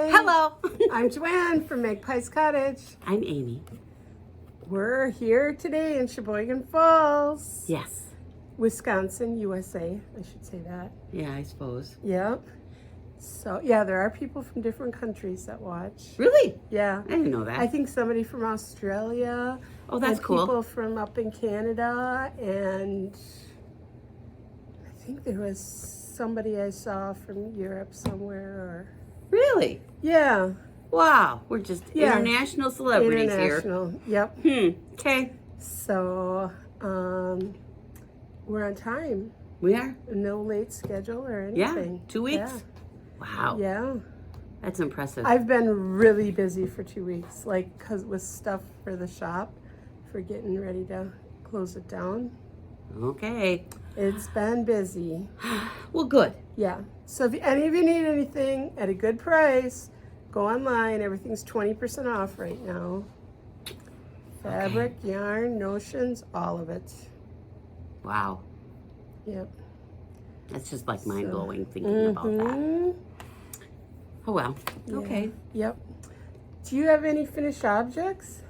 Hi. Hello. I'm Joanne from Magpies Cottage. I'm Amy. We're here today in Sheboygan Falls, Yes. Wisconsin, USA. I should say that. Yeah, I suppose. Yep. So, yeah, there are people from different countries that watch. Really? Yeah. I didn't know that. I think somebody from Australia. Oh, that's and cool. People from up in Canada, and I think there was somebody I saw from Europe somewhere. Really? Yeah. Wow. We're just international celebrities International. Yep. here. Okay. So, we're on time. We are? No late schedule or Yeah. anything. 2 weeks? Wow. Yeah. That's impressive. I've been really busy for 2 weeks, like, with stuff for the shop, for getting ready to close it down. Okay. It's been busy. Well, good. Yeah. So if any of you need anything at a good price, go online. Everything's 20% off right now. Fabric, yarn, notions, all of it. Wow. Yep. That's just like mind-blowing thinking about that. Oh, well. Yeah. Okay. Yep. Do you have any finished objects?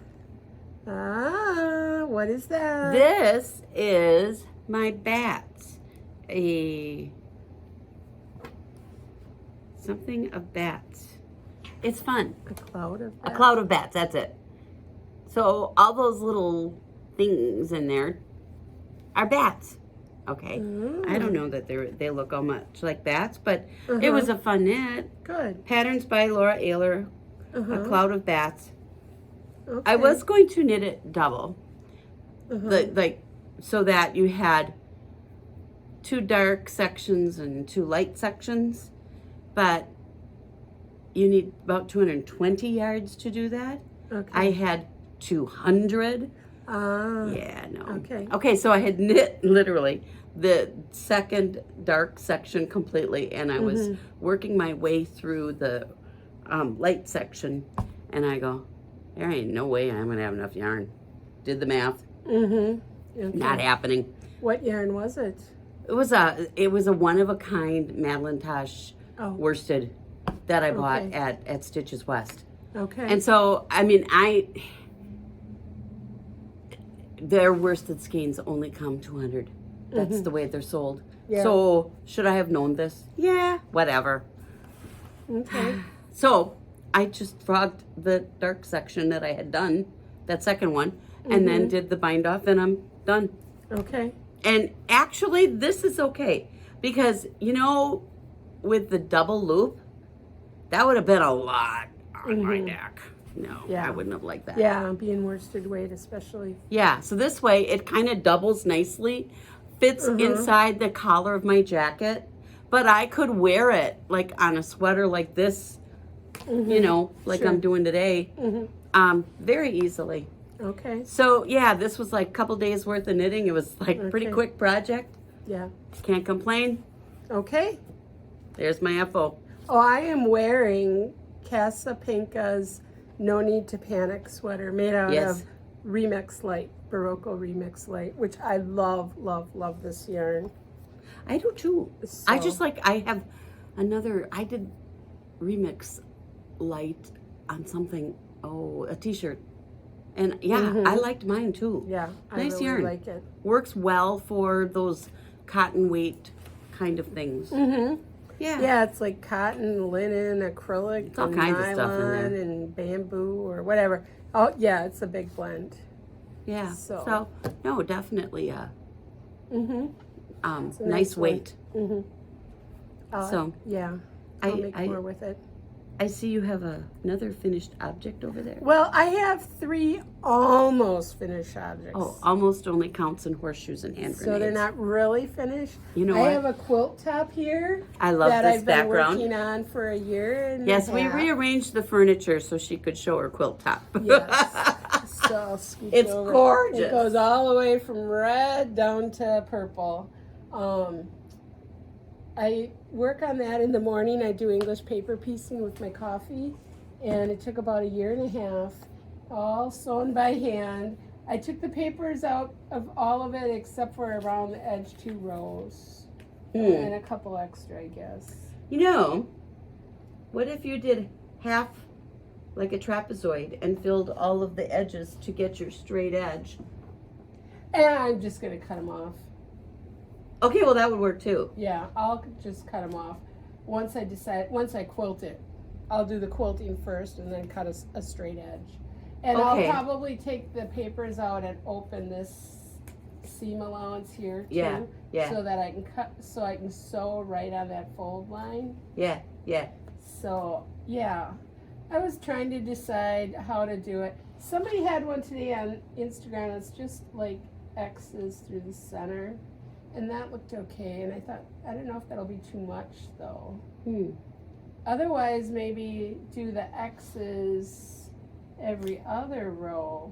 What is that? This is my bats. Something of bats. It's fun. A cloud of A cloud of bats, that's it. So all those little things in there are bats. Okay. I don't know that they look all much like bats, but it was a fun knit. Good. Patterns by Laura Ayler. A cloud of bats. Okay. I was going to knit it double. Like so that you had 2 dark sections and 2 light sections, but you need about 220 yards to do that. Okay. I had 200. Yeah, no. Okay. Okay, so I had knit literally the second dark section completely, and I was working my way through the light section, and I go, there ain't no way I'm gonna have enough yarn. Did the math. Okay. Not happening. What yarn was it? It was a one of a kind Madelinetosh worsted that I bought at Stitches West. Okay. And so I mean their worsted skeins only come 200. That's the way they're sold. Yeah. So should I have known this? Yeah, whatever. Okay. So I just frogged the dark section that I had done, that second one, and then did the bind off, and I'm done. Okay. And actually, this is okay because, you know, with the double loop, that would have been a lot on my neck. No, I wouldn't have liked that. Yeah, being worsted weight especially. Yeah, so this way it kind of doubles nicely, fits inside the collar of my jacket, but I could wear it like on a sweater like this, you know, like I'm doing today, very easily. Okay. So yeah, this was like a couple days worth of knitting. It was like a pretty quick project. Yeah. Can't complain. Okay. There's my FO. Oh, I am wearing Casa Pinka's No Need to Panic sweater made out of Remix Light, Barocco Remix Light, which I love, love, love this yarn. I do too. So, I just like, I have another, I did Remix Light on something, a t-shirt. And yeah, I liked mine too. Yeah, nice I really yarn. like it. Works well for those cotton weight kind of things. Yeah. Yeah, it's like cotton, linen, acrylic, It's all and kinds nylon, of stuff in there. and bamboo or whatever. Oh, yeah, it's a big blend. Yeah. So no, definitely It's a nice one. weight. So yeah, I'll make more with it. I see you have another finished object over there. Well, I have 3 almost finished objects. Oh, almost only counts in horseshoes and hand so grenades. they're not really finished. You know I what? have a quilt top here. I love that this I've been background. working on for a year and Yes, a we half. rearranged the furniture so she could show her quilt top. Yes. So I'll scoot It's over. gorgeous. It goes all the way from red down to purple. I work on that in the morning. I do English paper piecing with my coffee, and it took about a year and a half, all sewn by hand. I took the papers out of all of it except for around the edge 2 rows. And a couple extra, I guess. You know, what if you did half like a trapezoid and filled all of the edges to get your straight edge. And I'm just going to cut them off. Okay, well that would work too. Yeah, I'll just cut them off. Once I quilt it, I'll do the quilting first and then cut a straight edge. And Okay. I'll probably take the papers out and open this seam allowance here too. Yeah, yeah. So that I can sew right on that fold line. Yeah, yeah. So, yeah. I was trying to decide how to do it. Somebody had one today on Instagram. It's just like X's through the center. And that looked okay. And I thought, I don't know if that'll be too much though. Otherwise, maybe do the X's every other row.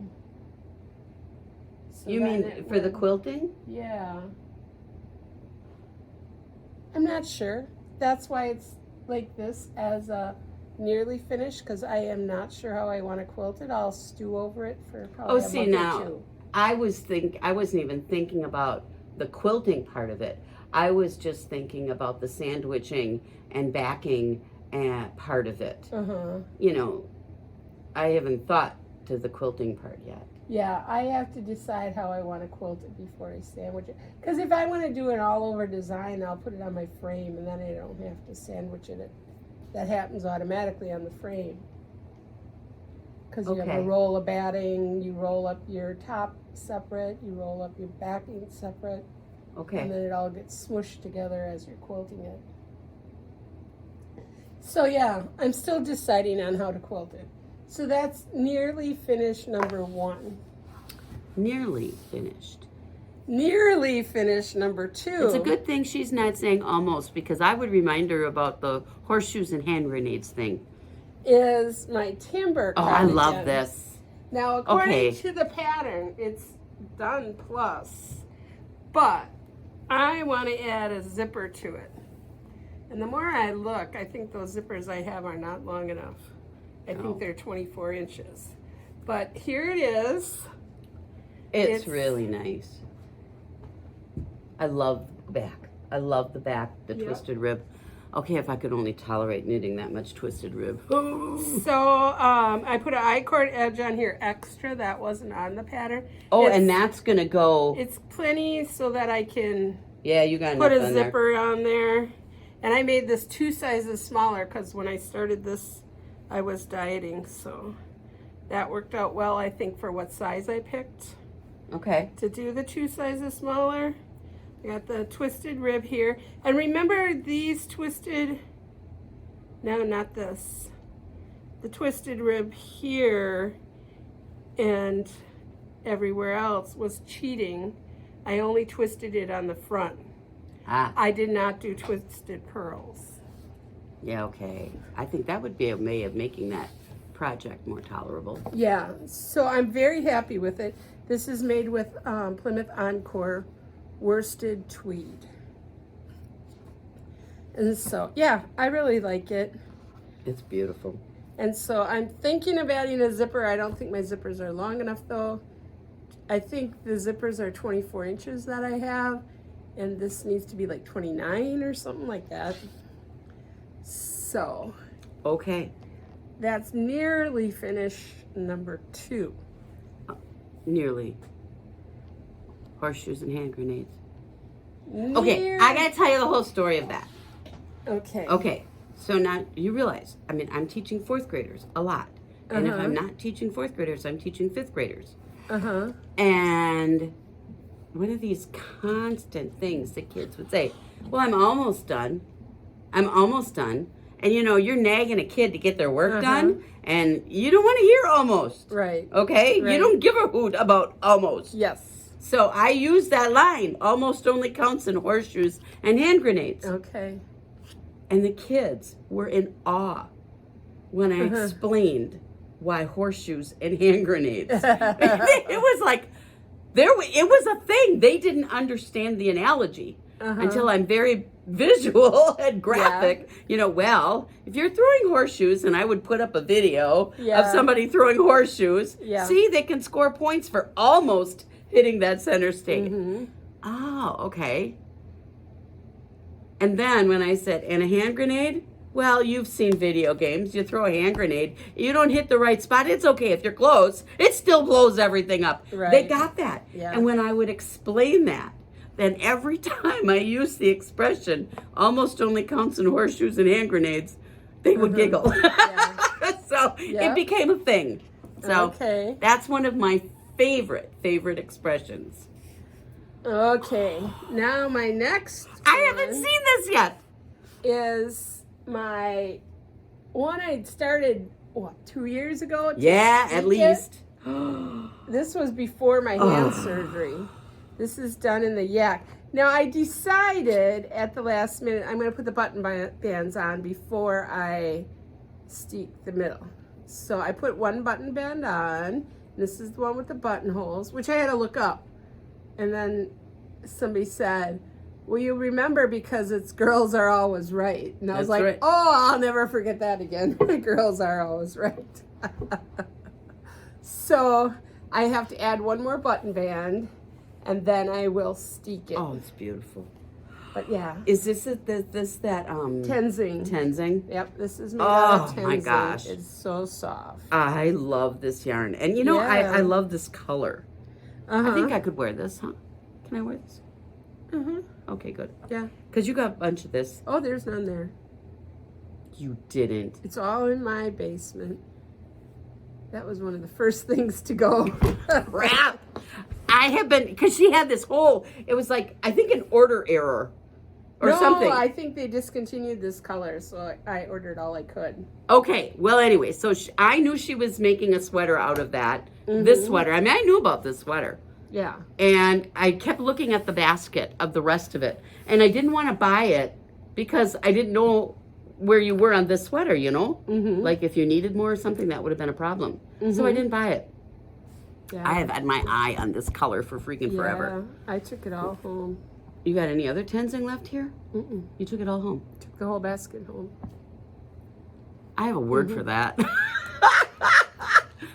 So You mean for the quilting? Yeah. I'm not sure. That's why it's like this as a nearly finished, because I am not sure how I want to quilt it. I'll stew over it for probably a month or two. I wasn't even thinking about the quilting part of it. I was just thinking about the sandwiching and backing part of it. You know, I haven't thought to the quilting part yet. Yeah, I have to decide how I want to quilt it before I sandwich it. Because if I want to do an all-over design, I'll put it on my frame, and then I don't have to sandwich it. That happens automatically on the frame. Because you have a roll of batting, you roll up your top separate, you roll up your backing separate. Okay. And then it all gets smooshed together as you're quilting it. So yeah, I'm still deciding on how to quilt it. So that's nearly finished number 1. Nearly finished. Nearly finished number 2. It's a good thing she's not saying almost, because I would remind her about the horseshoes and hand grenades thing. Is my timber Oh, I love this. Now, according to the pattern, it's done plus. But I want to add a zipper to it. And the more I look, I think those zippers I have are not long enough. I think they're 24 inches. But here it is. It's really nice. I love the back. I love the back, the twisted rib. Okay, if I could only tolerate knitting that much twisted rib. So I put an I-cord edge on here extra. That wasn't on the pattern. And that's going to go... It's plenty so that I can you got put a zipper on there. And I made this 2 sizes smaller because when I started this, I was dieting. So that worked out well, I think, for what size I picked. Okay. To do the 2 sizes smaller. I got the twisted rib here. And remember these twisted, no, not this. The twisted rib here and everywhere else was cheating. I only twisted it on the front. I did not do twisted pearls. Yeah, okay. I think that would be a way of making that project more tolerable. Yeah, so I'm very happy with it. This is made with Plymouth Encore worsted tweed. And so, yeah, I really like it. It's beautiful. And so I'm thinking of adding a zipper. I don't think my zippers are long enough though. I think the zippers are 24 inches that I have, and this needs to be like 29 or something like that. So. Okay. That's nearly finished number 2. Nearly. Horseshoes and hand grenades. Okay, I gotta tell you the whole story of that. Okay. Okay, so now you realize, I mean, I'm teaching 4th graders a lot. And if I'm not teaching 4th graders, I'm teaching 5th graders. And one of these constant things the kids would say, well, I'm almost done. I'm almost done. And you know, you're nagging a kid to get their work done, and you don't want to hear almost. Right. Okay? Right. You don't give a hoot about almost. Yes. So I use that line, almost only counts in horseshoes and hand grenades. Okay. And the kids were in awe when I explained why horseshoes and hand grenades. It was like, it was a thing. They didn't understand the analogy until I'm very visual and graphic. You know, well, if you're throwing horseshoes, and I would put up a video of somebody throwing horseshoes, see, they can score points for almost hitting that center stake. Oh, okay. And then when I said, and a hand grenade, Well, you've seen video games. You throw a hand grenade. You don't hit the right spot. It's okay if you're close. It still blows everything up. Right. They got that. Yeah. And when I would explain that, then every time I used the expression, almost only counts in horseshoes and hand grenades, they would giggle. Yeah. So it became a thing. So that's one of my favorite expressions. Okay. Now my next I haven't seen this yet. Is my one I started, 2 years ago? Yeah, at least. This was before my hand surgery. This is done in the yak. Now I decided at the last minute I'm going to put the button bands on before I steek the middle. So I put one button band on. This is the one with the buttonholes, which I had to look up. And then somebody said, well, you remember because it's girls are always right. And I was like, oh, I'll never forget that again. Girls are always right. So I have to add one more button band, and then I will steek it. Oh, it's beautiful. But yeah. Is this that Tenzing. Tenzing? Yep, this is made out of Tenzing. Oh my gosh. It's so soft. I love this yarn. And you know, I love this color. I think I could wear this, huh? Can I wear this? Okay, good. Yeah. Because you got a bunch of this. Oh, there's none there. You didn't. It's all in my basement. That was one of the first things to go. Crap. I have been, because she had this whole, it was like, I think an order error or something. No, I think they discontinued this color, so I ordered all I could. Okay, well, anyway, so I knew she was making a sweater out of that. This sweater. I mean, I knew about this sweater. Yeah. And I kept looking at the basket of the rest of it. And I didn't want to buy it because I didn't know where you were on this sweater, you know? Like if you needed more or something, that would have been a problem. So I didn't buy it. Yeah. I have had my eye on this color for freaking forever. I took it all home. You got any other Tenzing left here? You took it all home? Took the whole basket home. I have a word for that.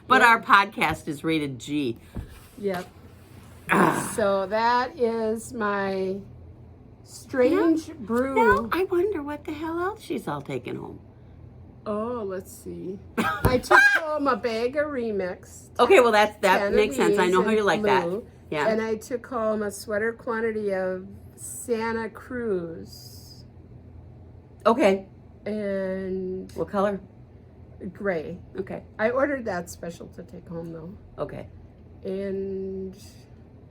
But our podcast is rated G. Yep. So that is my strange brew. Now I wonder what the hell else she's all taking home. Oh, let's see. I took home a bag of Remix. Okay, well that makes sense. I know how you like that. Yeah. And I took home a sweater quantity of Santa Cruz. Okay. And what color? Gray. Okay. I ordered that special to take home though. Okay. And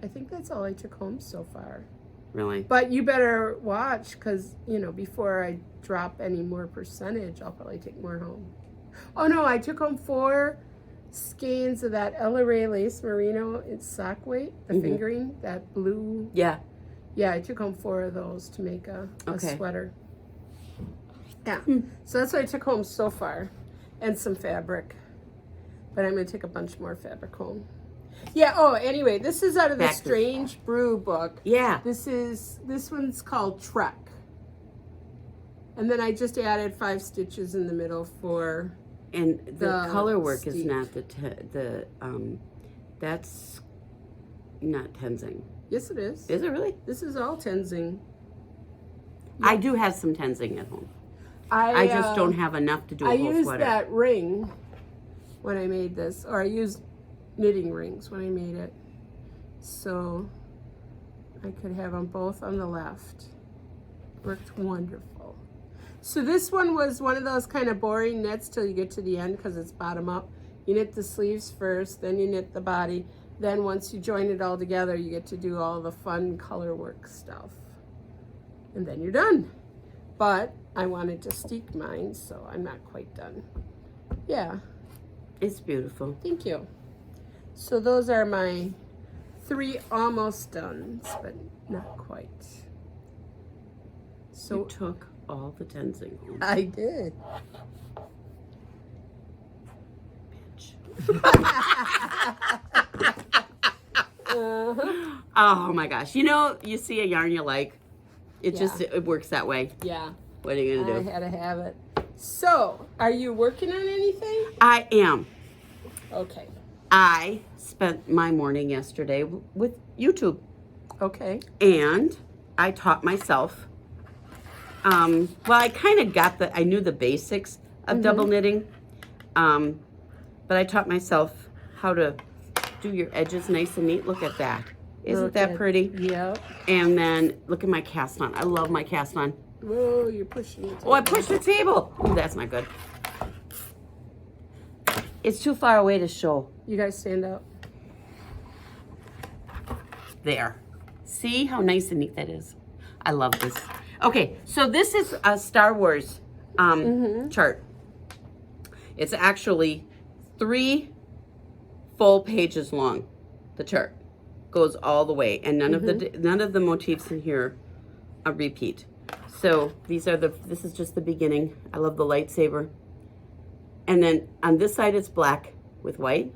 I think that's all I took home so far. Really? But you better watch because, you know, before I drop any more percentage, I'll probably take more home. Oh no, I took home 4 skeins of that Ella Ray Lace Merino. It's sock weight, the fingering, that blue. Yeah. Yeah, I took home 4 of those to make a sweater. Yeah. So that's what I took home so far. And some fabric. But I'm going to take a bunch more fabric home. Yeah, oh, anyway, this is out of the Strange Brew book. Yeah. This one's called Trek. And then I just added 5 stitches in the middle for and the color work steep. is not that's not Tenzing. Yes, it is. Is it really? This is all Tenzing. I do have some Tenzing at home. I just don't have enough to do a whole sweater. I used sweater. that ring when I made this, or I used knitting rings when I made it. So I could have them both on the left. Worked wonderful. So this one was one of those kind of boring knits till you get to the end because it's bottom up. You knit the sleeves first, then you knit the body. Then once you join it all together, you get to do all the fun color work stuff. And then you're done. But I wanted to steek mine, so I'm not quite done. Yeah. It's beautiful. Thank you. So those are my 3 almost done, but not quite. So you took all the Tenzing home. I did. Bitch. Oh my gosh. You know, you see a yarn you like. It works that way. Yeah. What are you going to do? I had to have it. So, are you working on anything? I am. Okay. I spent my morning yesterday with YouTube. Okay. And I taught myself well, I kind of I knew the basics of double knitting, but I taught myself how to do your edges nice and neat. Look at that. Isn't that pretty? Yep. And then look at my cast on. I love my cast on. Whoa, you're pushing the table. Oh, I pushed the table. Oh, that's not good. It's too far away to show. You guys stand up. There. See how nice and neat that is? I love this. Okay, so this is a Star Wars chart. It's actually 3 full pages long. The chart goes all the way, and none of the motifs in here are repeat. So this is just the beginning. I love the lightsaber. And then on this side it's black with white,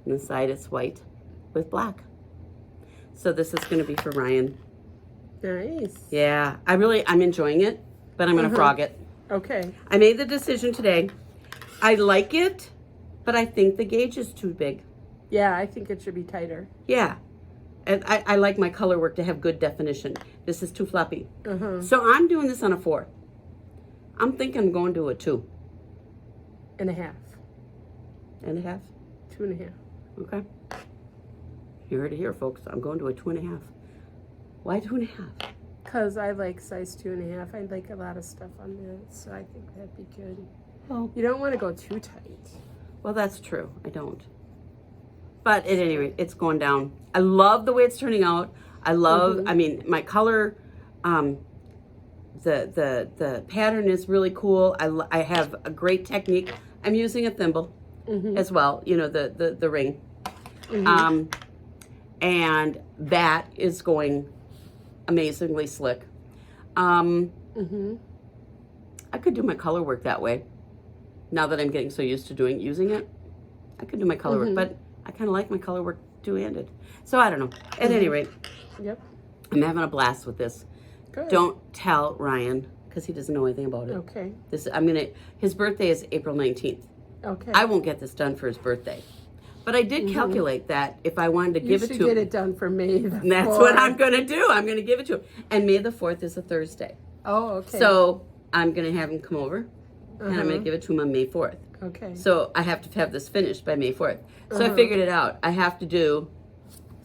and this side it's white with black. So this is going to be for Ryan. Nice. Yeah, I'm enjoying it, but I'm going to frog it. Okay. I made the decision today. I like it, but I think the gauge is too big. Yeah, I think it should be tighter. Yeah. And I like my color work to have good definition. This is too floppy. So I'm doing this on a 4. I'm thinking I'm going to a 2. 1.5. 1.5? 2.5. Okay. You heard it here, folks. I'm going to a 2.5. Why 2.5? Because I like size 2.5. I like a lot of stuff on that, so I think that'd be good. Well, you don't want to go too tight. Well, that's true. I don't. But at any rate, it's going down. I love the way it's turning out. I love, I mean, my color, the pattern is really cool. I have a great technique. I'm using a thimble as well, you know, the ring. And that is going amazingly slick. I could do my color work that way. Now that I'm getting so used to using it, I could do my color work, but I kind of like my color work two-handed. So I don't know. At any rate, I'm having a blast with this. Good. Don't tell Ryan, because he doesn't know anything about it. Okay. His birthday is April 19th. Okay. I won't get this done for his birthday. But I did calculate that if I wanted to give it to him. You should get it done for May the 4th. That's what I'm going to do. I'm going to give it to him. And May the 4th is a Thursday. Oh, okay. So I'm going to have him come over, and I'm going to give it to him on May 4th. Okay. So I have to have this finished by May 4th. So I figured it out. I have to do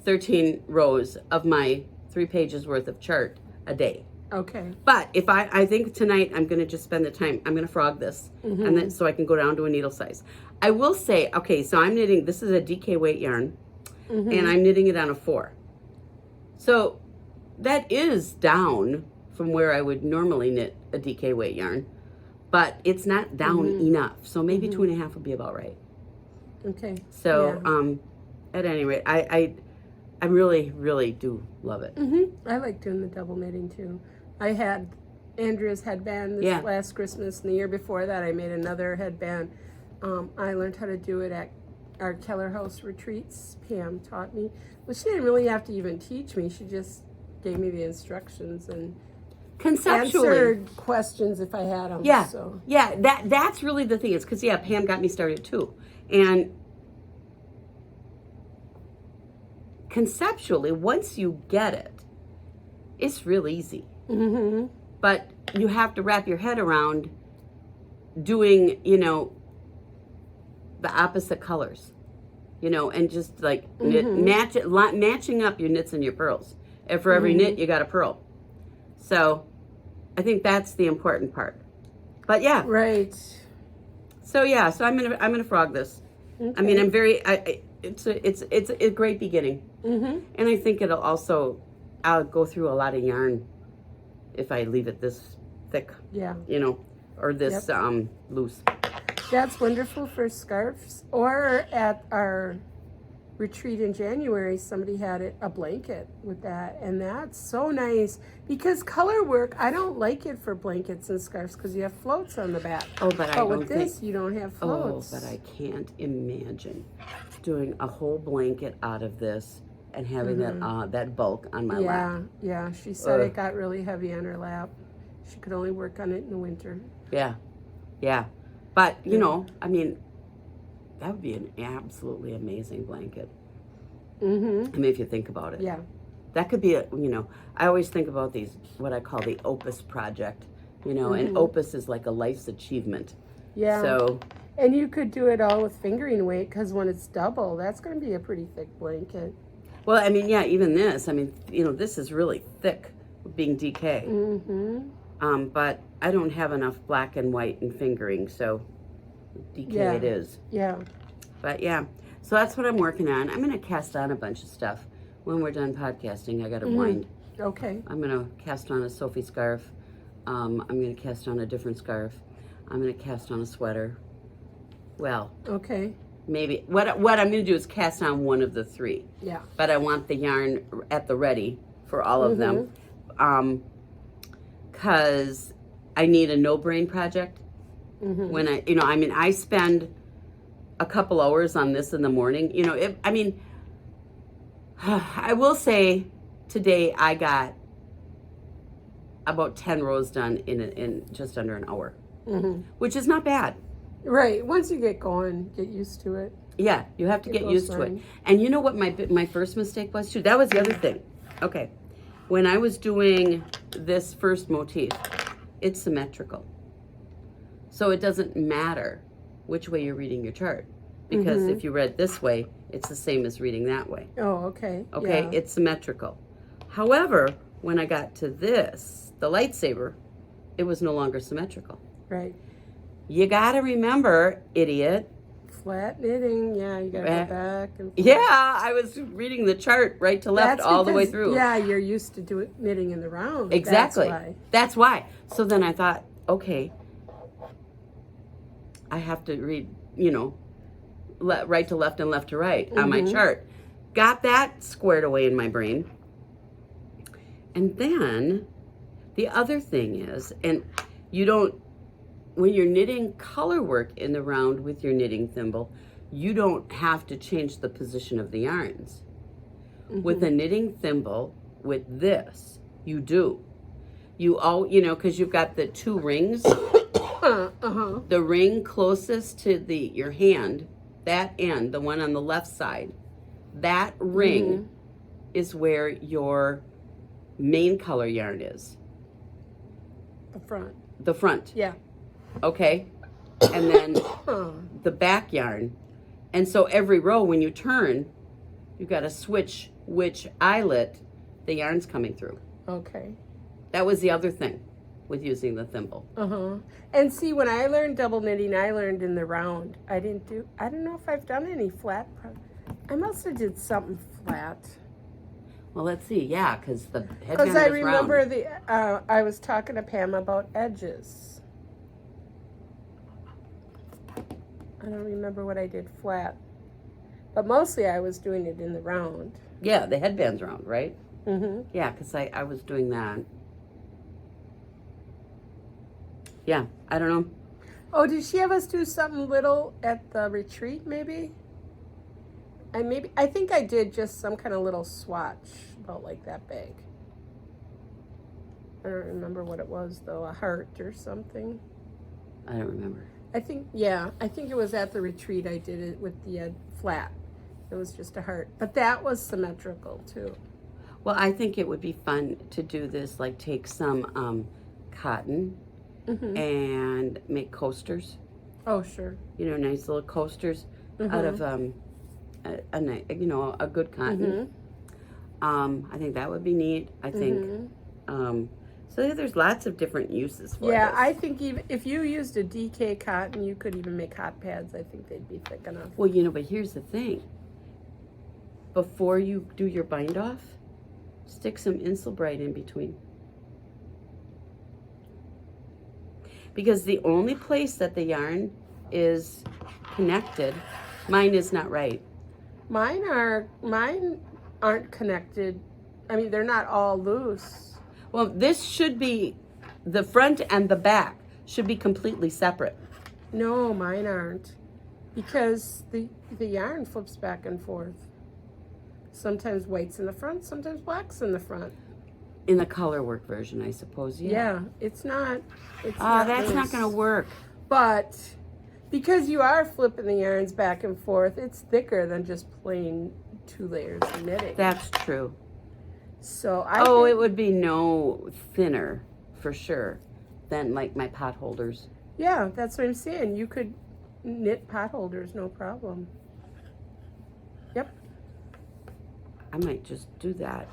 13 rows of my 3 pages worth of chart a day. Okay. But if I think tonight I'm going to just spend the time. I'm going to frog this, and then so I can go down to a needle size. I will say, okay, so I'm knitting. This is a DK weight yarn, and I'm knitting it on a 4. So that is down from where I would normally knit a DK weight yarn, but it's not down enough. So maybe 2.5 would be about right. Okay. So at any rate, I really, really do love it. I like doing the double knitting too. I had Andrea's headband this last Christmas, and the year before that I made another headband. I learned how to do it at our Keller House retreats. Pam taught me. Well, she didn't really have to even teach me. She just gave me the instructions and conceptually answered questions if I had them. Yeah, so. yeah. That's really the thing. Is because Pam got me started too, and conceptually, once you get it, it's real easy. But you have to wrap your head around doing, the opposite colors, and just like matching up your knits and your pearls. And for every knit, you got a pearl. So I think that's the important part. But yeah. Right. So yeah, so I'm gonna frog this. Okay. I mean, it's a great beginning. And I think I'll go through a lot of yarn if I leave it this thick. Yeah. Or this loose. That's wonderful for scarves. Or at our retreat in January, somebody had a blanket with that, and that's so nice because color work, I don't like it for blankets and scarves because you have floats on the back. Oh, but with this, you don't have floats. Oh, but I can't imagine doing a whole blanket out of this and having that bulk on my lap. Yeah. She said it got really heavy on her lap. She could only work on it in the winter. Yeah. But, I mean, that would be an absolutely amazing blanket. I mean, if you think about it. Yeah. That could be I always think about these, what I call the Opus project. you know, and opus is like a life's achievement. Yeah. So, and you could do it all with fingering weight, because when it's double, that's going to be a pretty thick blanket. well, I mean, yeah, even this, I mean, you know, this is really thick being DK. But I don't have enough black and white and fingering, so DK it is. Yeah. But yeah, so that's what I'm working on. I'm going to cast on a bunch of stuff. When we're done podcasting, I got to wind. Okay. I'm going to cast on a Sophie scarf. I'm going to cast on a different scarf. I'm going to cast on a sweater. Well, Okay. maybe. What I'm going to do is cast on one of the three. Yeah. But I want the yarn at the ready for all of them. Because I need a no-brain project. When I, you know, I mean, I spend a couple hours on this in the morning. You know, I mean, I will say today I got about 10 rows done in just under an hour, which is not bad. Right. Once you get going, get used to it. Yeah, you have to get used to it. And you know what my first mistake was too? That was the other thing. Okay. When I was doing this first motif, it's symmetrical. So it doesn't matter which way you're reading your chart. Because if you read this way, it's the same as reading that way. Oh, okay. Okay, Yeah. it's symmetrical. However, when I got to this, the lightsaber, it was no longer symmetrical. Right. You gotta remember, idiot. Flat knitting. Yeah, you got to go back. And Yeah, I was reading the chart right to left all the way through. Yeah, you're used to knitting in the round. Exactly. That's why. So then I thought, okay, I have to read, you know, right to left and left to right on my chart. Got that squared away in my brain. And then the other thing is, and you don't, when you're knitting color work in the round with your knitting thimble, you don't have to change the position of the yarns. With a knitting thimble, with this, you do. You know, because you've got the two rings. The ring closest to your hand, that end, the one on the left side, that ring is where your main color yarn is. The front. The front. Yeah. Okay. And then the back yarn. And so every row, when you turn, you got to switch which eyelet the yarn's coming through. Okay. That was the other thing with using the thimble. And see, when I learned double knitting, I learned in the round. I don't know if I've done any flat. I must have did something flat. Well, let's see. Yeah, because the headband Because I was remember round. I was talking to Pam about edges. I don't remember what I did flat. But mostly I was doing it in the round. Yeah, the headband's round, right? Yeah, because I was doing that. Yeah, I don't know. Oh, did she have us do something little at the retreat, maybe? I think I did just some kind of little swatch, about like that big. I don't remember what it was, though. A heart or something. I don't remember. I think it was at the retreat I did it with the flat. It was just a heart. But that was symmetrical, too. Well, I think it would be fun to do this, like take some cotton and make coasters. Oh, sure. You know, nice little coasters out of a good cotton. I think that would be neat. I think so. There's lots of different uses for Yeah, this. I think even if you used a DK cotton, you could even make hot pads. I think they'd be thick enough. Well, you know, but here's the thing. Before you do your bind off, stick some Insulbrite in between. Because the only place that the yarn is connected, mine is not right. Mine aren't connected. I mean, they're not all loose. Well, this should be, the front and the back should be completely separate. No, mine aren't. Because the yarn flips back and forth. Sometimes white's in the front, sometimes black's in the front. In the color work version, I suppose, yeah. Yeah, it's not. That's loose. not going to work. But because you are flipping the yarns back and forth, it's thicker than just plain 2 layers of knitting. That's true. So it would be no thinner, for sure. than like my pot holders. Yeah, that's what I'm saying. You could knit pot holders, no problem. Yep. I might just do that,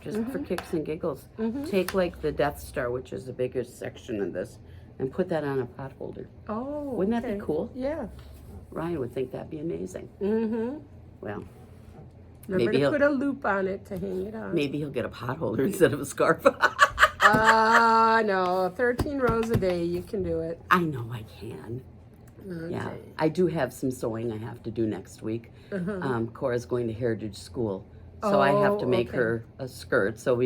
just for kicks and giggles. Mm-hmm. Take like the Death Star, which is the biggest section of this, and put that on a pot holder. Oh, Wouldn't that okay. be cool? Yeah. Ryan would think that'd be amazing. Mm-hmm. Well, Remember maybe to put a loop on it to hang it on. maybe he'll get a pot holder instead of a scarf. No, 13 rows a day, you can do it. I know I can. Okay. Yeah, I do have some sewing I have to do next week. Cora's going to Heritage School, so I have to make her a skirt. So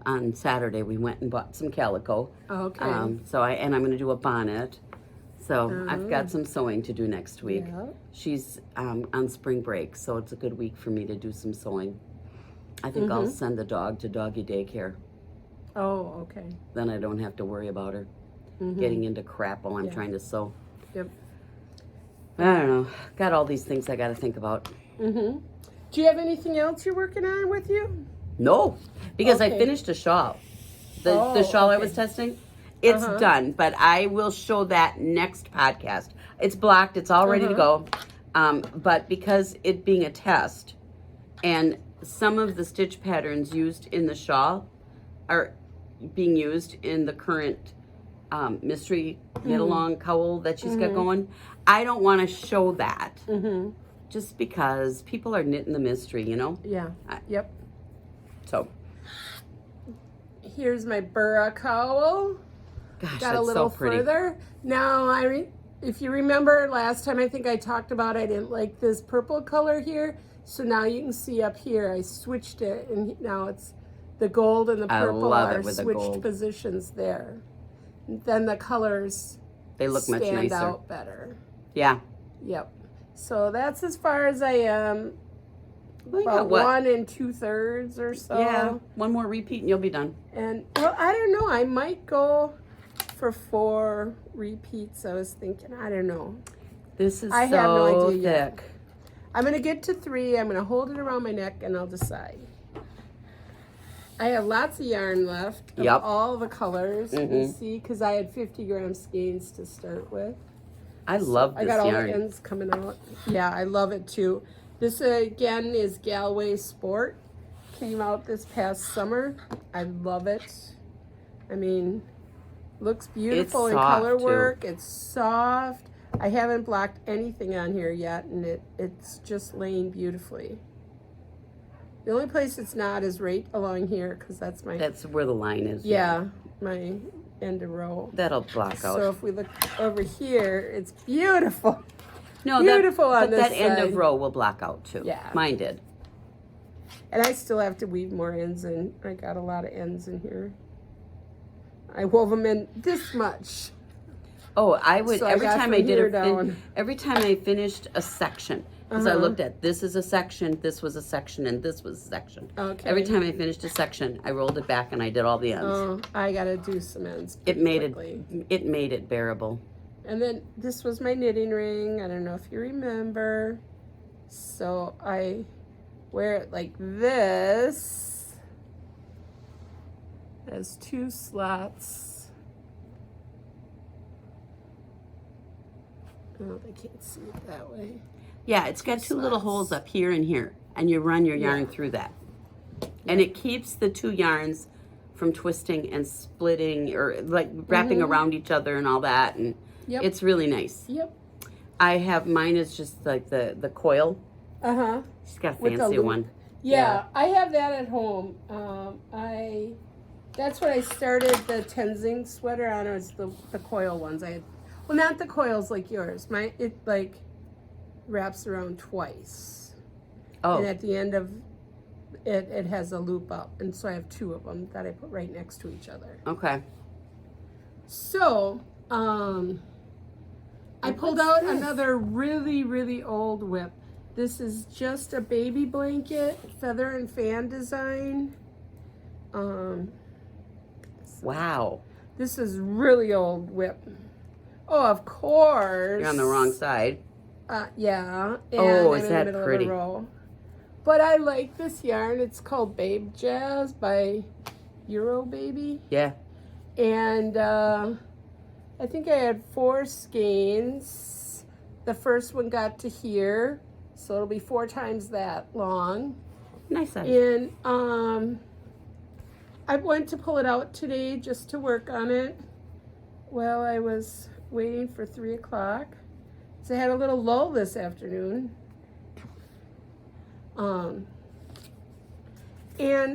on Saturday we went and bought some calico. Okay. I'm going to do a bonnet. So I've got some sewing to do next week. Yeah. She's on spring break, so it's a good week for me to do some sewing. I think I'll send the dog to doggy daycare. Oh, okay. Then I don't have to worry about her getting into crap while I'm trying to sew. Yep. I don't know. Got all these things I got to think about. Do you have anything else you're working on with you? No, because I Okay. finished a shawl. The shawl I was testing, it's done. But I will show that next podcast. It's blocked. It's all ready to go. But because it being a test, and some of the stitch patterns used in the shawl are being used in the current mystery knit-along cowl that she's got going, I don't want to show that. Just because people are knitting the mystery, you know? Yeah. Yep. So. Here's my burra cowl. Gosh, Got that's a little so pretty. further. Now, if you remember last time, I think I talked about I didn't like this purple color here. So now you can see up here, I switched it, and now it's the gold and the purple are switched positions there. Then the colors they look much nicer. Stand out better. Yeah. Yep. So that's as far as I am. Well, About 1 2/3 or so. Yeah, one more repeat and you'll be done. And well, I don't know. I might go for 4 repeats. I was thinking. I don't know. This is I have no idea thick. yet. I'm gonna get to 3. I'm gonna hold it around my neck and I'll decide. I have lots of yarn left of all the colors. You see, because I had 50 gram skeins to start with. I love this I got all yarn. the ends coming out. Yeah, I love it too. This again is Galway Sport. Came out this past summer. I love it. I mean, looks beautiful in color work. It's soft. I haven't blocked anything on here yet, and it's just laying beautifully. The only place it's not is right along here, because that's where the line is. Yeah, my end of row. That'll block out. So if we look over here, it's beautiful. No, beautiful on but this that end side. of row will block out too. Yeah. Mine did. And I still have to weave more ends in. I got a lot of ends in here. I wove them in this much. Oh, I would So every I got time from I did here a down. every time I finished a section, because I looked at this is a section, this was a section, and this was a section. Okay. Every time I finished a section, I rolled it back and I did all the ends. Oh, I gotta do some ends. It made quickly. it made it bearable. And then this was my knitting ring. I don't know if you remember. So I wear it like this. It has 2 slots. Oh, they can't see it that way. Yeah, it's got 2 little holes up here and here, and you run your yarn through that. And it keeps the 2 yarns from twisting and splitting or like wrapping around each other and all that, and it's really nice. Yep. I have mine is just like the coil. Uh-huh. She's got a With the fancy loop. one. Yeah, I have that at home. That's what I started the Tenzing sweater on, was the coil ones. Well, not the coils like yours. It like wraps around twice. Oh. And at the end of it has a loop up, and so I have 2 of them that I put right next to each other. Okay. So, I pulled out another really, really old whip. This is just a baby blanket, feather and fan design. Wow. This is really old whip. Oh, of course. You're on the wrong side. Yeah. And Oh, I'm is in that the middle pretty? Of the row. But I like this yarn. It's called Babe Jazz by Euro Baby. Yeah. And I think I had 4 skeins. The first one got to here, so it'll be 4 times that long. Nice size. And I went to pull it out today just to work on it while I was waiting for 3 o'clock. So I had a little lull this afternoon. And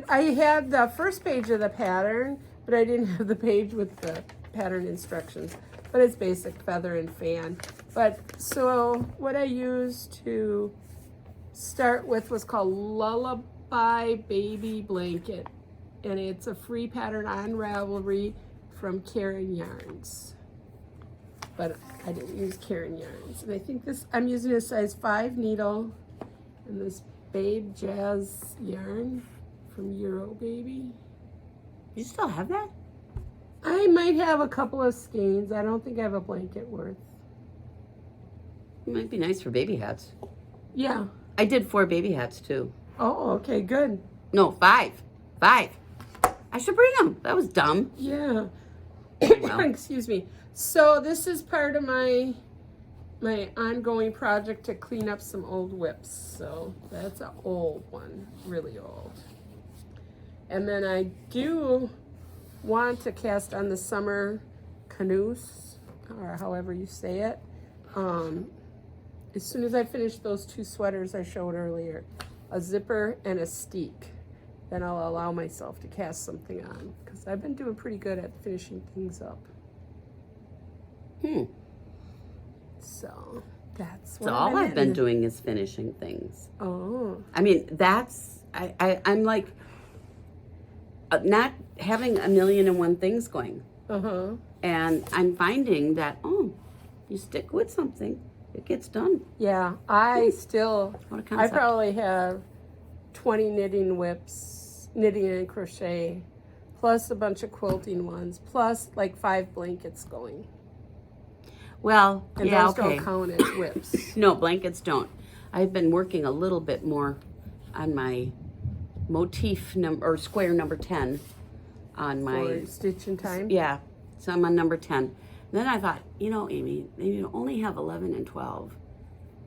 I had the first page of the pattern, but I didn't have the page with the pattern instructions. But it's basic feather and fan. But so what I used to start with was called Lullaby Baby Blanket. And it's a free pattern on Ravelry from Karen Yarns. But I didn't use Karen Yarns. And I think this, I'm using a size 5 needle and this Babe Jazz yarn from Euro Baby. You still have that? I might have a couple of skeins. I don't think I have a blanket worth. It might be nice for baby hats. Yeah. I did 4 baby hats too. Oh, okay, good. No, 5. 5. I should bring them. That was dumb. Yeah. Well. Excuse me. So this is part of my ongoing project to clean up some old whips. So that's an old one, really old. And then I do want to cast on the summer canoes, or however you say it. As soon as I finish those 2 sweaters I showed earlier, a zipper and a steek, then I'll allow myself to cast something on, because I've been doing pretty good at finishing things up. So that's what all I've been doing is finishing things. Oh. I mean, that's, I'm like, not having a million and one things going. Uh-huh. And I'm finding that, you stick with something, it gets done. Yeah, I What a I concept. probably have 20 knitting whips, knitting and crochet, plus a bunch of quilting ones, plus like 5 blankets going. Well, And yeah, those okay. don't count as whips. No, blankets don't. I've been working a little bit more on my motif or square number 10 on my For stitch in time? Yeah, so I'm on number 10. And then I thought, Amy, you only have 11 and 12.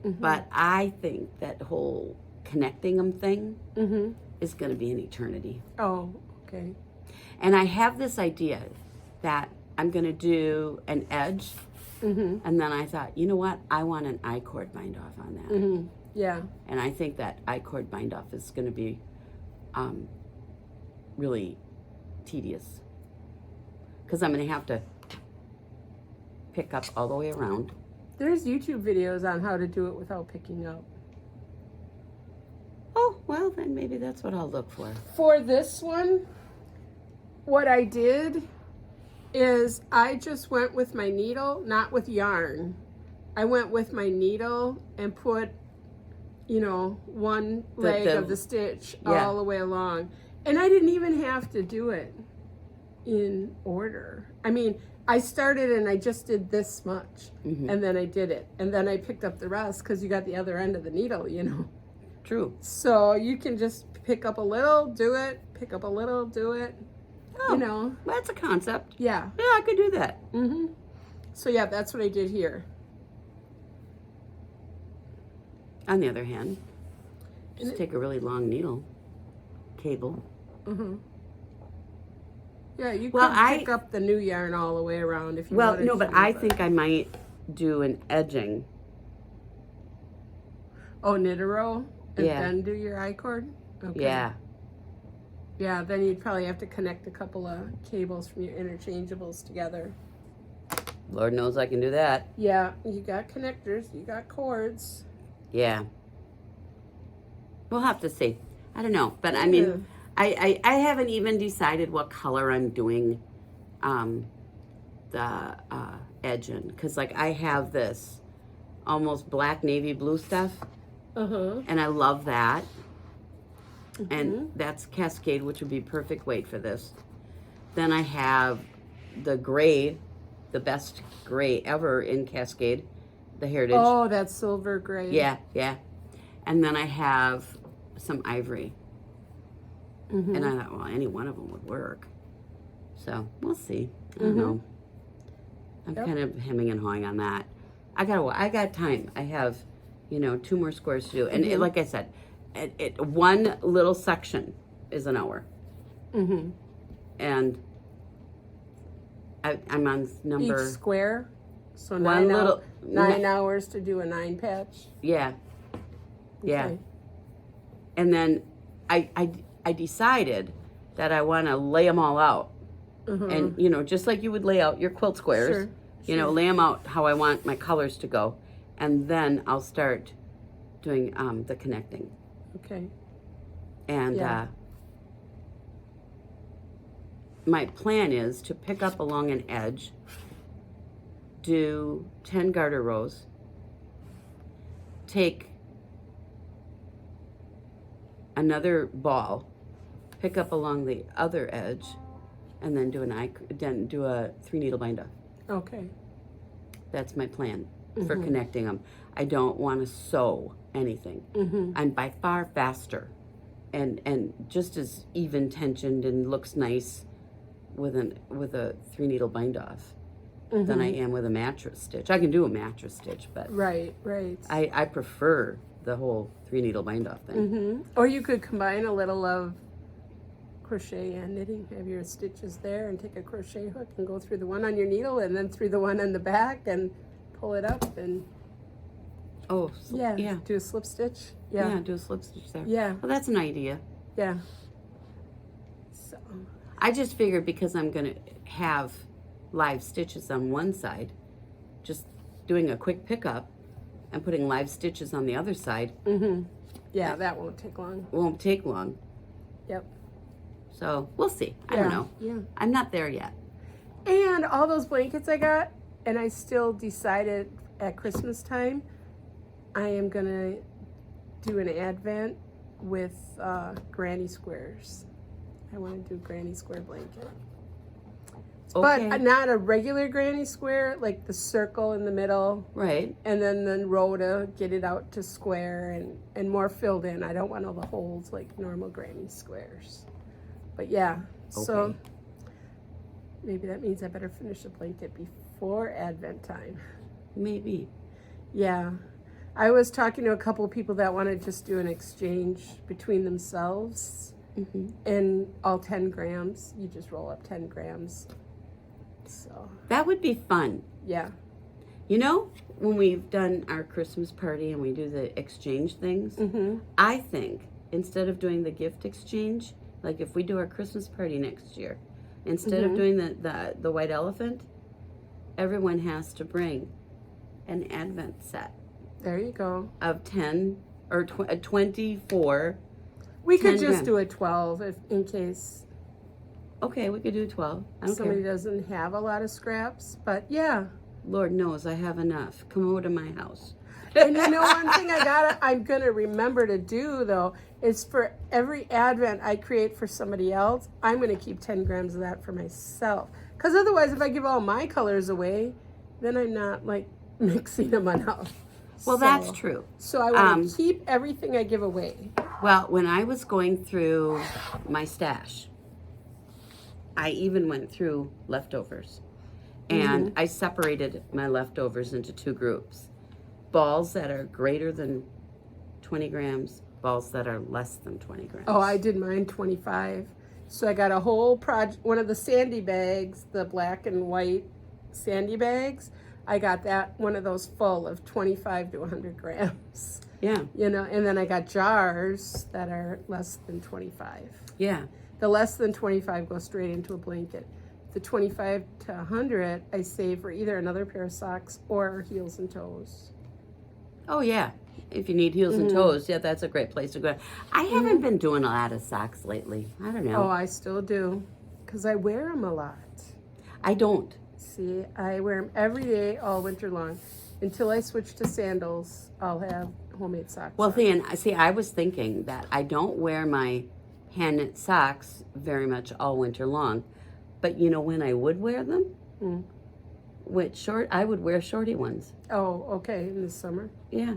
Mm-hmm. But I think that whole connecting them thing is going to be an eternity. Oh, okay. And I have this idea that I'm going to do an edge. And then I thought, you know what? I want an I-cord bind off on that. Yeah. And I think that I-cord bind off is going to be really tedious. Because I'm going to have to pick up all the way around. There's YouTube videos on how to do it without picking up. Oh, well, then maybe that's what I'll look for. For this one, what I did is I just went with my needle, not with yarn. I went with my needle and put, one leg of the stitch all the way along. And I didn't even have to do it in order. I mean, I started and I just did this much, and then I did it. And then I picked up the rest because you got the other end of the needle, True. So you can just pick up a little, do it, pick up a little, do it. Oh, that's a concept. Yeah. Yeah, I could do that. So yeah, that's what I did here. On the other hand, just take a really long needle cable. Yeah, you Well, can pick up the new yarn all the way around if you wanted to. No, but I think I might do an edging. Oh, knit a row and Yeah. then do your I-cord? Okay. Yeah. Yeah, then you'd probably have to connect a couple of cables from your interchangeables together. Lord knows I can do that. Yeah, you got connectors, you got cords. Yeah. We'll have to see. I don't know. But I mean, I haven't even decided what color I'm doing the edge in. Because, I have this almost black navy blue stuff. And I love that. And that's Cascade, which would be perfect weight for this. Then I have the gray, the best gray ever in Cascade, the Heritage. Oh, that silver gray. Yeah, yeah. And then I have some ivory. And I thought, well, any one of them would work. So we'll see. I don't know. I'm Yep. kind of hemming and hawing on that. I got time. I have, 2 more squares to do. And Mm-hmm. like I said, one little section is an hour. Mm-hmm. And I'm on number... Each square? So One 9 hours to do a 9 patch? Yeah. Yeah. Okay. And then I decided that I want to lay them all out. Mm-hmm. And, just like you would lay out your quilt squares, Sure. lay them out how I want my colors to go. And then I'll start doing the connecting. Okay. And Yeah. My plan is to pick up along an edge, do 10 garter rows, take another ball, pick up along the other edge, and then do a 3 needle bind off. Okay. That's my plan for connecting them. I don't want to sew anything. Mm-hmm. I'm by far faster and just as even tensioned and looks nice with a 3 needle bind off than I am with a mattress stitch. I can do a mattress stitch, but Right. I prefer the whole 3 needle bind off thing. Mm-hmm. Or you could combine a little of crochet and knitting. Have your stitches there and take a crochet hook and go through the one on your needle and then through the one on the back and pull it up and do a slip stitch. Yeah, do a slip stitch there. Yeah. Well, that's an idea. Yeah. So. I just figured because I'm going to have live stitches on one side, just doing a quick pickup and putting live stitches on the other side. Mm-hmm. Yeah, that won't take long. Won't take long. Yep. So we'll see. I don't know. Yeah. I'm not there yet. And all those blankets I got, and I still decided at Christmas time, I am gonna do an advent with granny squares. I want to do granny square blanket. Okay. But not a regular granny square, like the circle in the middle. Right. And then the row to get it out to square and more filled in. I don't want all the holes like normal granny squares. But yeah, so Okay. maybe that means I better finish the blanket before Advent time. Maybe. Yeah. I was talking to a couple of people that want to just do an exchange between themselves. Mm-hmm. And all 10 grams. You just roll up 10 grams. So, That would be fun. yeah. When we've done our Christmas party and we do the exchange things, Mm-hmm. I think instead of doing the gift exchange, like if we do our Christmas party next year, instead of doing the white elephant, everyone has to bring an Advent set There you go. of 10 or 24. We could 10 just grams. do a 12 if in case Okay, we could do 12. I don't somebody care. doesn't have a lot of scraps. But yeah. Lord knows I have enough. Come over to my house. And one thing I'm gonna remember to do though is for every Advent I create for somebody else, I'm gonna keep 10 grams of that for myself. Because otherwise, if I give all my colors away, then I'm not like mixing them enough. Well, that's true. So I want to keep everything I give away. Well, when I was going through my stash, I even went through leftovers. And I separated my leftovers into 2 groups. Balls that are greater than 20 grams, balls that are less than 20 grams. Oh, I did mine 25. So I got a whole project, one of the sandy bags, the black and white sandy bags. I got one of those full of 25 to 100 grams. Yeah. And then I got jars that are less than 25. Yeah. The less than 25 go straight into a blanket. The 25 to 100 I save for either another pair of socks or heels and toes. Oh, yeah. If you need heels and toes, yeah, that's a great place to go. I haven't been doing a lot of socks lately. I don't know. Oh, I still do, because I wear them a lot. I don't. See, I wear them every day all winter long. Until I switch to sandals, I'll have homemade socks. Well, on. see, I was thinking that I don't wear my hand knit socks very much all winter long. But when I would wear them? I would wear shorty ones. Oh, okay, in the summer. Yeah.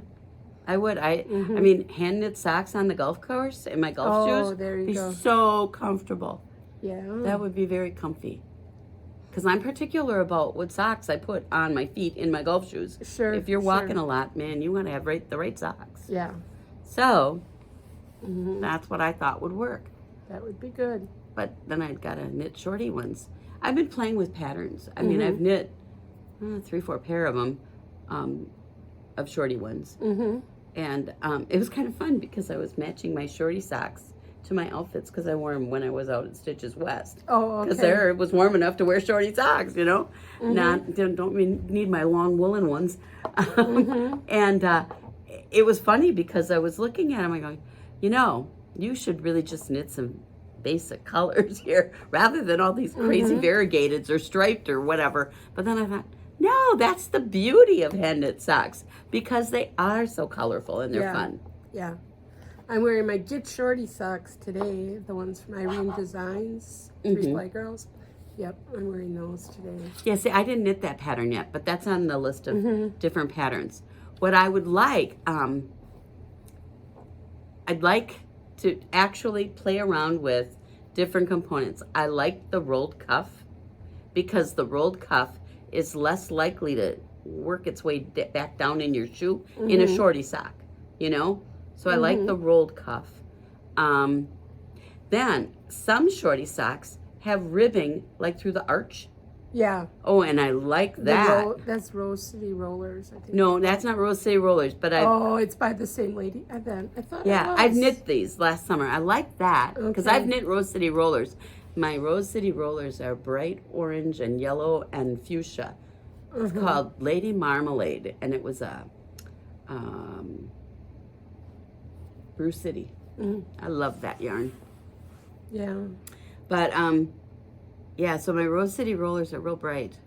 I would. I mean, hand knit socks on the golf course in my golf shoes. Oh, there you be go. so comfortable. Yeah. That would be very comfy. because I'm particular about what socks I put on my feet in my golf shoes. Sure. If you're walking a lot, man, you want to have the right socks. Yeah. So that's what I thought would work. That would be good. But then I've got to knit shorty ones. I've been playing with patterns. I mean, I've knit 3-4 pair of them, of shorty ones. And it was kind of fun because I was matching my shorty socks to my outfits because I wore them when I was out at Stitches West. Oh, okay. Because there it was warm enough to wear shorty socks, you know. Don't need my long woolen ones. And it was funny because I was looking at them. I going, you know, you should really just knit some basic colors here rather than all these crazy variegateds or striped or whatever. But then I thought, no, that's the beauty of hand knit socks because they are so colorful and they're fun. Yeah. I'm wearing my Get Shorty socks today, the ones from Irene Designs, 3 Spy Girls. Yep, I'm wearing those today. Yeah, see, I didn't knit that pattern yet, but that's on the list of different patterns. What I would like, I'd like to actually play around with different components. I like the rolled cuff because the rolled cuff is less likely to work its way back down in your shoe in a shorty sock, you know? So I like the rolled cuff. Then some shorty socks have ribbing like through the arch. Yeah. Oh, and I like that. That's Rose City Rollers, I think. No, that's not Rose City Rollers, but Oh, it's by the same lady. I thought yeah, it was. I've knit these last summer. I like that because I've knit Rose City Rollers. My Rose City Rollers are bright orange and yellow and fuchsia. It's called Lady Marmalade, and it was a Brew City. I love that yarn. Yeah. But yeah, so my Rose City Rollers are real bright.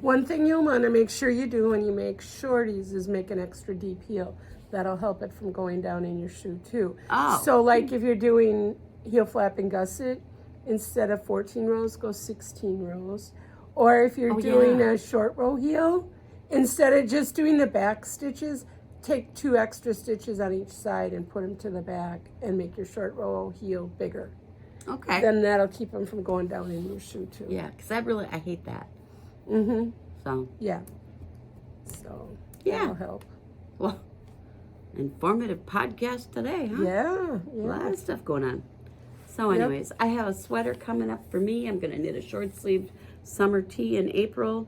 One thing you'll want to make sure you do when you make shorties is make an extra deep heel. That'll help it from going down in your shoe too. Oh. So like if you're doing heel flap and gusset, instead of 14 rows, go 16 rows. Or if you're doing a short row heel, instead of just doing the back stitches, take 2 extra stitches on each side and put them to the back and make your short row heel bigger. Okay. Then that'll keep them from going down in your shoe too. Yeah, because I hate that. So. Yeah. So Yeah. that'll help. Well, informative podcast today, huh? Yeah. A lot of stuff going on. So anyways, I have a sweater coming up for me. I'm going to knit a short-sleeved summer tee in April.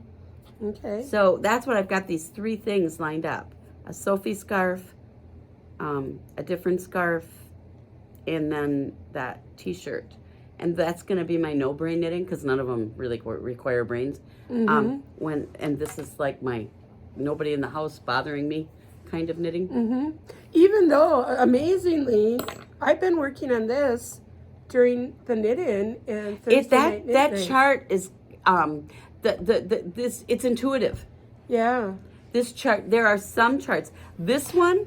Okay. So that's what I've got, these 3 things lined up. A Sophie scarf, a different scarf, and then that t-shirt. And that's going to be my no-brain knitting because none of them really require brains. And this is like my nobody in the house bothering me kind of knitting. Even though, amazingly, I've been working on this during the knit-in and Thursday night knit that night. chart is this it's intuitive. Yeah. This chart, there are some charts. This one,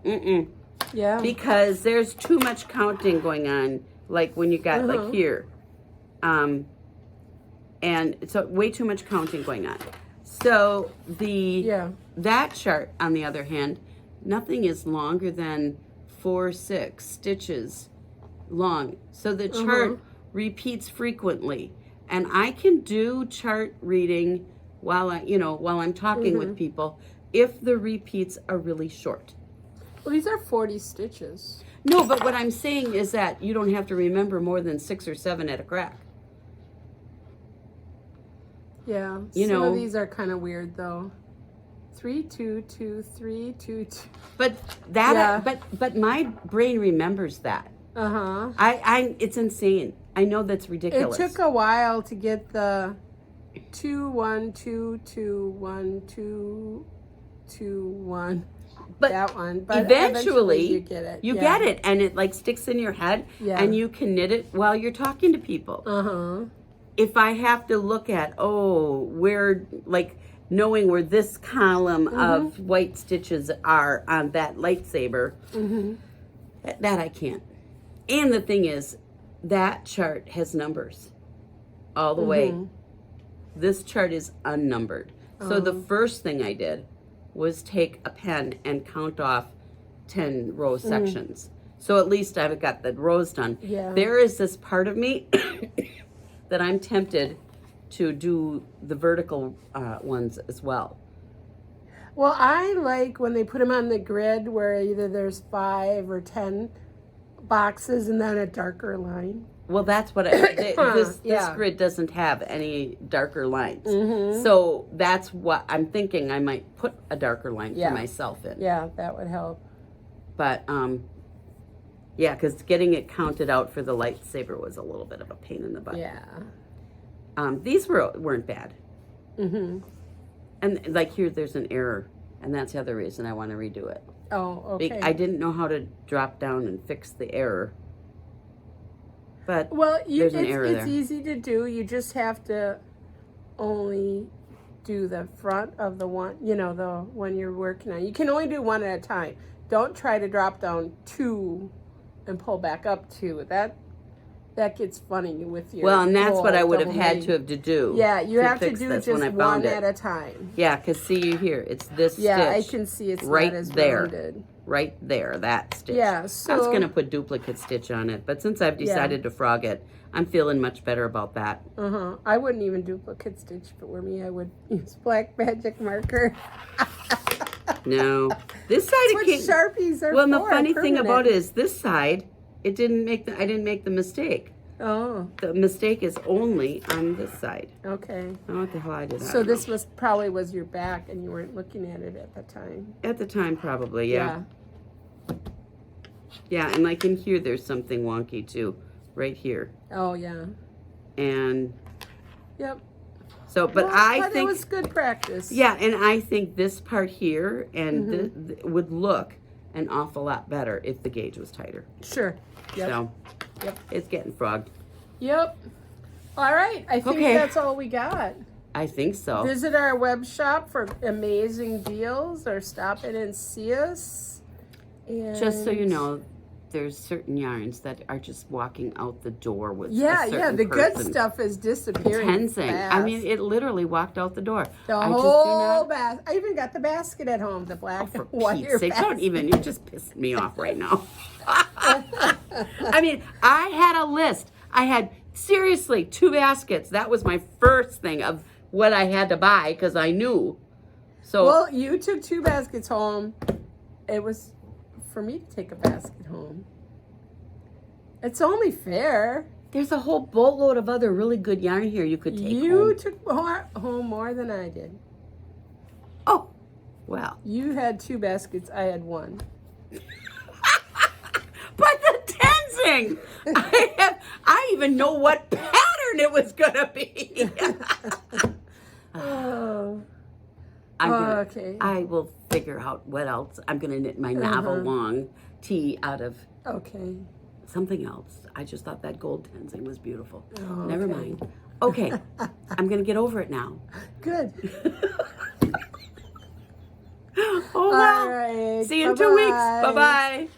Yeah. because there's too much counting going on, like when you got like here, and so way too much counting going on. So that chart, on the other hand, nothing is longer than 4-6 stitches long. So the chart repeats frequently, and I can do chart reading while I'm talking with people if the repeats are really short. Well, these are 40 stitches. No, but what I'm saying is that you don't have to remember more than 6 or 7 at a crack. Yeah. Some of these are kind of weird though. 3 2 2 3 2 2. But that but my brain remembers that. It's insane. I know that's ridiculous. It took a while to get the 2 1 2 2 1 2 2 1. But that one. But eventually you get it. You get it, and it like sticks in your head, and you can knit it while you're talking to people. If I have to look at where, like, knowing where this column of white stitches are on that lightsaber, that I can't. And the thing is, that chart has numbers all the way. This chart is unnumbered. So the first thing I did was take a pen and count off 10 row sections. So at least I've got the rows done. Yeah. There is this part of me that I'm tempted to do the vertical ones as well. Well, I like when they put them on the grid where either there's 5 or 10 boxes and then a darker line. Well, that's what this Yeah. grid doesn't have any darker lines. Mm-hmm. So that's what I'm thinking. I might put a darker line Yeah. for myself in. Yeah, that would help. But yeah, because getting it counted out for the lightsaber was a little bit of a pain in the butt. Yeah. These weren't bad. Mm-hmm. And like here, there's an error, and that's the other reason I want to redo it. Oh, okay. I didn't know how to drop down and fix the error. But Well, there's an error it's there. easy to do. You just have to only do the front of the one, the one you're working on. You can only do one at a time. Don't try to drop down 2 and pull back up 2. That gets funny with your Well, and that's what I would have double had knitting. to do. Yeah, you have to fix do this just when I found one it. at a time. Yeah, because see here, it's this Yeah, I stitch can see it's right not as there. rounded. Right there, that stitch. Yeah, I was so going to put duplicate stitch on it, but since I've decided to frog it, I'm feeling much better about that. I wouldn't even duplicate stitch if it were me. I would use black magic marker. No, this side That's it came. what Sharpies are Well, and the for, funny thing permanent. about it is this side, I didn't make the mistake. Oh, The mistake is only on this side. okay. I don't know what the hell I did. I So don't this know. probably was your back, and you weren't looking at it at the time. At the time, probably, yeah. Yeah, and like in here, there's something wonky too, right here. Oh yeah. And Yep. so, but Well, I but think, it was good practice. yeah, and I think this part here and would look an awful lot better if the gauge was tighter. Sure. Yep. So, Yep. it's getting frogged. Yep. All right. I think Okay. that's all we got. I think so. Visit our web shop for amazing deals, or stop in and see us. And Just so you know, there's certain yarns that are just walking out the door with a Yeah, certain the good person. stuff is disappearing. Tensing. I mean, fast. it literally walked out the door. The I just do whole not. I even got the basket at home, the black For and white Pete's sake, don't basket. even. You're just pissing me off right now. I mean, I had a list. I had seriously 2 baskets. That was my first thing of what I had to buy because I knew. So Well, you took 2 baskets home. It was for me to take a basket home. It's only fair. there's a whole boatload of other really good yarn here you could take You home. took home more than I did. Oh, well. You had 2 baskets. I had 1. But the tensing, I even know what pattern it was gonna be. Oh. Okay. I will figure out what else. I'm gonna knit my novel long tee out of Okay. something else. I just thought that gold tensing was beautiful. Oh, Never okay. mind. Okay, I'm gonna get over it now. Good. Oh well. All right. See you in 2 weeks. Bye-bye. Bye bye.